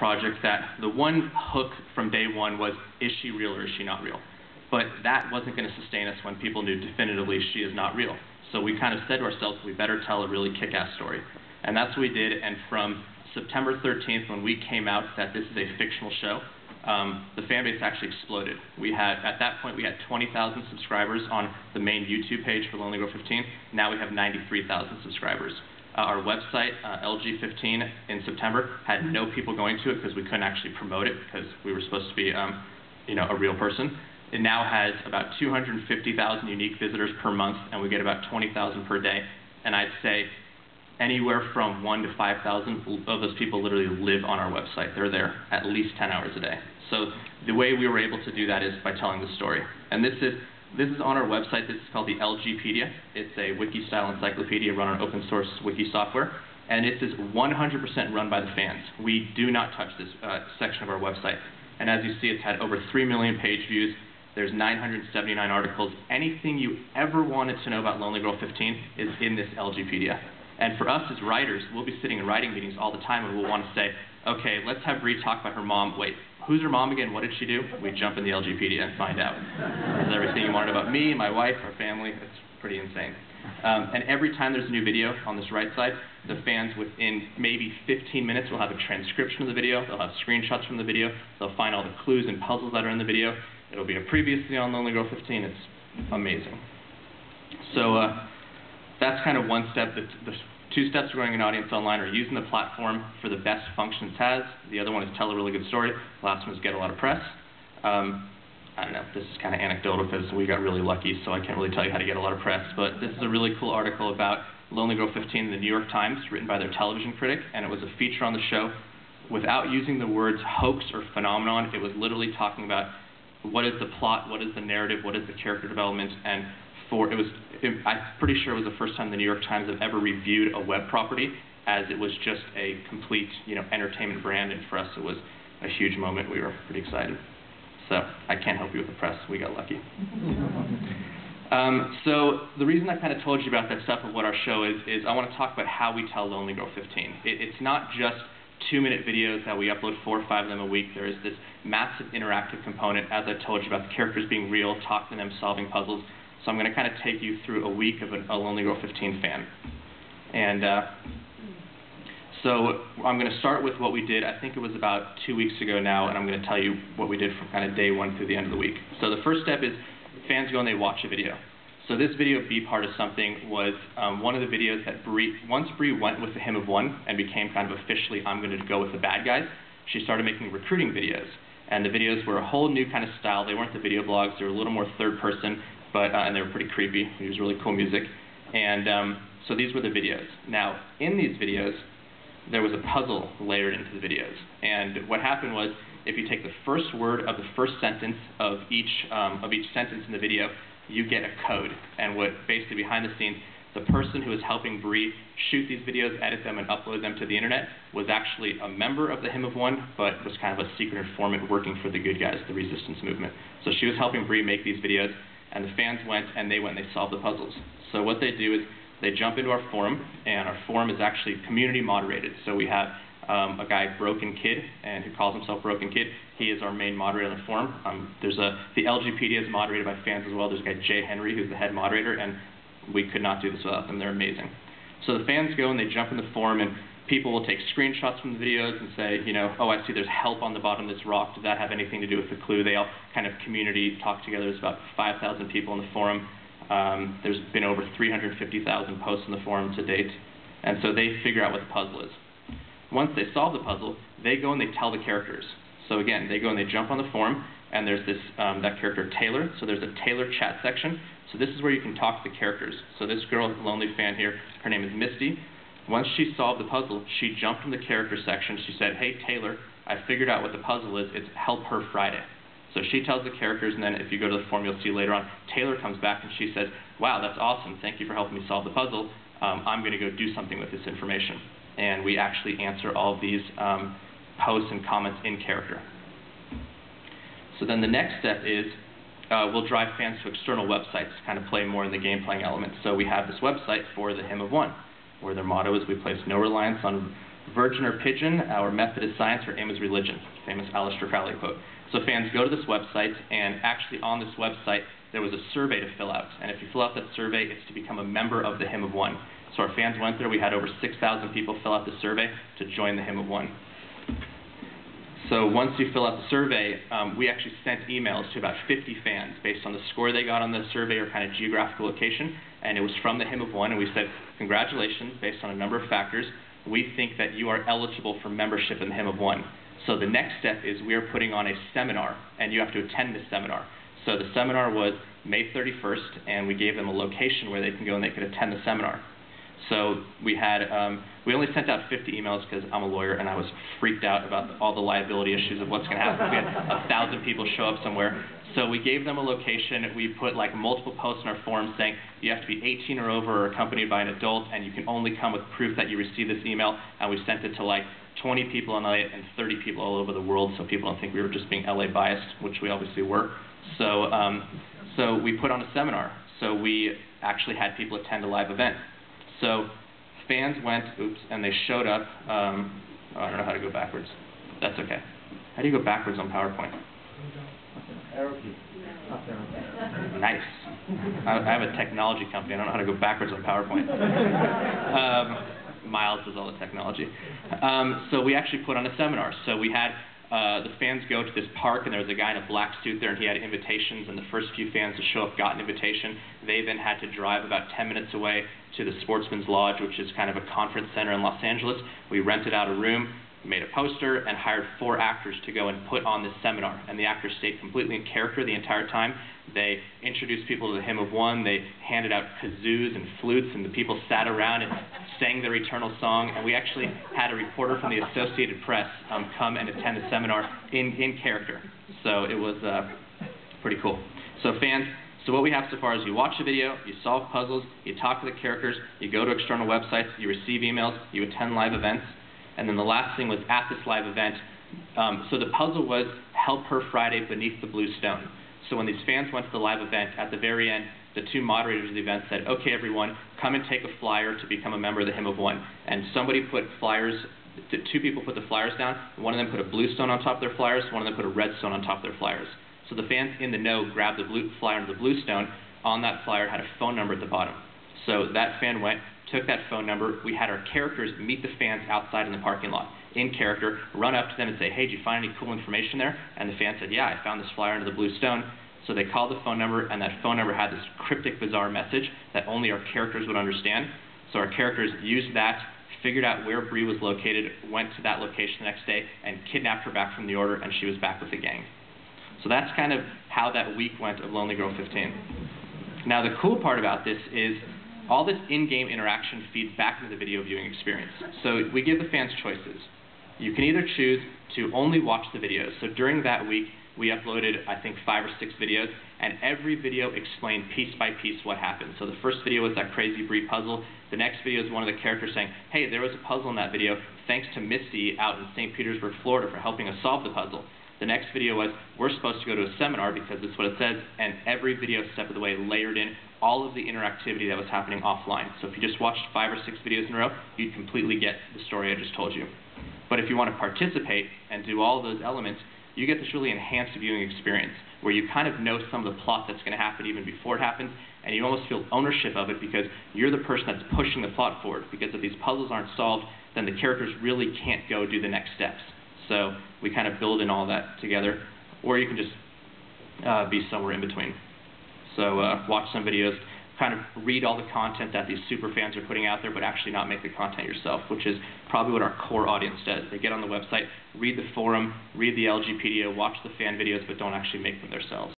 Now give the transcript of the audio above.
project that the one hook from day one was, is she real or is she not real? But that wasn't going to sustain us when people knew definitively she is not real. So we kind of said to ourselves, we better tell a really kick-ass story. And that's what we did, and from September 13th, when we came out that this is a fictional show, the fan base actually exploded. At that point, we had 20,000 subscribers on the main YouTube page for Lonely Girl 15. Now we have 93,000 subscribers. Our website, LG15, in September, had no people going to it because we couldn't actually promote it because we were supposed to be, a real person. It now has about 250,000 unique visitors per month, and we get about 20,000 per day. And I'd say anywhere from 1,000 to 5,000 of those people literally live on our website. They're there at least 10 hours a day. So the way we were able to do that is by telling the story. And this is on our website. This is called the LGpedia. It's a wiki-style encyclopedia run on open source wiki software. And it is 100% run by the fans. We do not touch this section of our website. And as you see, it's had over 3 million page views. There's 979 articles. Anything you ever wanted to know about Lonely Girl 15 is in this LGpedia. And for us as writers, we'll be sitting in writing meetings all the time and we'll want to say, okay, let's have Bree talk about her mom. Wait, who's her mom again? What did she do? We jump in the LGpedia and find out. It's everything you wanted about me, my wife, our family. It's pretty insane. And every time there's a new video on this right side, the fans within maybe 15 minutes will have a transcription of the video. They'll have screenshots from the video. They'll find all the clues and puzzles that are in the video. It'll be a previously on Lonely Girl 15. It's amazing. So that's kind of one step. The 2 steps to growing an audience online are using the platform for the best functions it has. The other one is tell a really good story. The last one is get a lot of press. I don't know, this is kind of anecdotal because we got really lucky, so I can't really tell you how to get a lot of press. But this is a really cool article about Lonely Girl 15 in the New York Times, written by their television critic, and it was a feature on the show. Without using the words hoax or phenomenon, it was literally talking about what is the plot, what is the narrative, what is the character development, and I'm pretty sure it was the first time the New York Times have ever reviewed a web property, as it was just a complete, entertainment brand, and for us it was a huge moment. We were pretty excited. So I can't help you with the press. We got lucky. So the reason I kind of told you about that stuff of what our show is I want to talk about how we tell Lonely Girl 15. It's not just 2-minute videos that we upload 4 or 5 of them a week. There is this massive interactive component, as I told you, about the characters being real, talking to them, solving puzzles. So I'm going to kind of take you through a week of a Lonely Girl 15 fan. And so I'm going to start with what we did. I think it was about 2 weeks ago now, and I'm going to tell you what we did from kind of day 1 through the end of the week. So the first step is fans go and they watch a video. So this video, Be Part of Something, was one of the videos that once Bree went with the Hymn of One and became kind of officially, I'm going to go with the bad guys, she started making recruiting videos. And the videos were a whole new kind of style. They weren't the video blogs. They were a little more third person, and they were pretty creepy. It was really cool music. And so these were the videos. Now, in these videos, there was a puzzle layered into the videos. And what happened was, if you take the first word of the first sentence of each sentence in the video, you get a code. And what basically behind the scenes, the person who was helping Bree shoot these videos, edit them, and upload them to the internet was actually a member of the Hymn of One, but was kind of a secret informant working for the good guys, the resistance movement. So she was helping Bree make these videos, and the fans went and they solved the puzzles. So what they do is they jump into our forum, and our forum is actually community moderated. So we have a guy, Broken Kid, and who calls himself Broken Kid. He is our main moderator on the forum. The LGpedia is moderated by fans as well. There's a guy, Jay Henry, who's the head moderator, and we could not do this without them. They're amazing. So the fans go and they jump in the forum, and people will take screenshots from the videos and say, oh, I see there's help on the bottom of this rock. Does that have anything to do with the clue? They all kind of community talk together. There's about 5,000 people in the forum. There's been over 350,000 posts in the forum to date. And so they figure out what the puzzle is. Once they solve the puzzle, they go and they tell the characters. So again, they go and they jump on the forum, and there's this that character Taylor. So there's a Taylor chat section. So this is where you can talk to the characters. So this girl, lonely fan here, her name is Misty. Once she solved the puzzle, she jumped in the character section. She said, hey, Taylor, I figured out what the puzzle is. It's Help Her Friday. So she tells the characters, and then if you go to the forum, you'll see later on, Taylor comes back and she says, wow, that's awesome. Thank you for helping me solve the puzzle. I'm going to go do something with this information. And we actually answer all of these posts and comments in character. So then the next step is we'll drive fans to external websites to kind of play more in the game playing elements. So we have this website for the Hymn of One, where their motto is we place no reliance on Virgin or pigeon, our method is science, our aim is religion. Famous Aleister Crowley quote. So fans go to this website, and actually on this website, there was a survey to fill out. And if you fill out that survey, it's to become a member of the Hymn of One. So our fans went there. We had over 6,000 people fill out the survey to join the Hymn of One. So once you fill out the survey, we actually sent emails to about 50 fans based on the score they got on the survey or kind of geographical location. And it was from the Hymn of One, and we said, congratulations, based on a number of factors, we think that you are eligible for membership in the Hymn of One. So the next step is we are putting on a seminar, and you have to attend this seminar. So the seminar was May 31st, and we gave them a location where they can go and they could attend the seminar. So we had, we only sent out 50 emails because I'm a lawyer and I was freaked out about all the liability issues of what's going to happen. We had 1,000 people show up somewhere. So we gave them a location. We put like multiple posts in our forum saying you have to be 18 or over or accompanied by an adult, and you can only come with proof that you received this email. And we sent it to like 20 people in LA and 30 people all over the world, so people don't think we were just being LA biased, which we obviously were. So, so we put on a seminar. So we actually had people attend a live event. So fans went, and they showed up. Oh, I don't know how to go backwards. That's okay. How do you go backwards on PowerPoint? Nice. I have a technology company. I don't know how to go backwards on PowerPoint. Miles does all the technology. So we actually put on a seminar. So we had the fans go to this park, and there was a guy in a black suit there, and he had invitations, and the first few fans to show up got an invitation. They then had to drive about 10 minutes away to the Sportsman's Lodge, which is kind of a conference center in Los Angeles. We rented out a room, made a poster, and hired 4 actors to go and put on this seminar. And the actors stayed completely in character the entire time. They introduced people to the Hymn of One. They handed out kazoos and flutes, and the people sat around and sang their eternal song. And we actually had a reporter from the Associated Press come and attend the seminar in character. So it was pretty cool. So fans, so what we have so far is you watch a video, you solve puzzles, you talk to the characters, you go to external websites, you receive emails, you attend live events. And then the last thing was at this live event, so the puzzle was Help Her Friday Beneath the Blue Stone. So when these fans went to the live event, at the very end, the 2 moderators of the event said, okay, everyone, come and take a flyer to become a member of the Hymn of One. And somebody put flyers, 2 people put the flyers down, one of them put a blue stone on top of their flyers, one of them put a red stone on top of their flyers. So the fans in the know grabbed the blue flyer and the blue stone. On that flyer had a phone number at the bottom. So that fan went, took that phone number. We had our characters meet the fans outside in the parking lot, in character, run up to them and say, hey, did you find any cool information there? And the fan said, yeah, I found this flyer under the blue stone. So they called the phone number, and that phone number had this cryptic, bizarre message that only our characters would understand. So our characters used that, figured out where Bree was located, went to that location the next day, and kidnapped her back from the order, and she was back with the gang. So that's kind of how that week went of Lonely Girl 15. Now the cool part about this is all this in-game interaction feeds back into the video viewing experience. So we give the fans choices. You can either choose to only watch the videos. So during that week, we uploaded, I think, 5 or 6 videos, and every video explained piece by piece what happened. So the first video was that crazy Bree puzzle. The next video is one of the characters saying, hey, there was a puzzle in that video, thanks to Misty out in St. Petersburg, Florida, for helping us solve the puzzle. The next video was, we're supposed to go to a seminar because that's what it says, and every video step of the way layered in all of the interactivity that was happening offline. So if you just watched 5 or 6 videos in a row, you'd completely get the story I just told you. But if you want to participate and do all those elements, you get this really enhanced viewing experience where you kind of know some of the plot that's going to happen even before it happens, and you almost feel ownership of it because you're the person that's pushing the plot forward. Because if these puzzles aren't solved, then the characters really can't go do the next steps. So we kind of build in all that together, or you can just be somewhere in between. So watch some videos, kind of read all the content that these super fans are putting out there, but actually not make the content yourself, which is probably what our core audience does. They get on the website, read the forum, read the LGPedia, watch the fan videos, but don't actually make them themselves.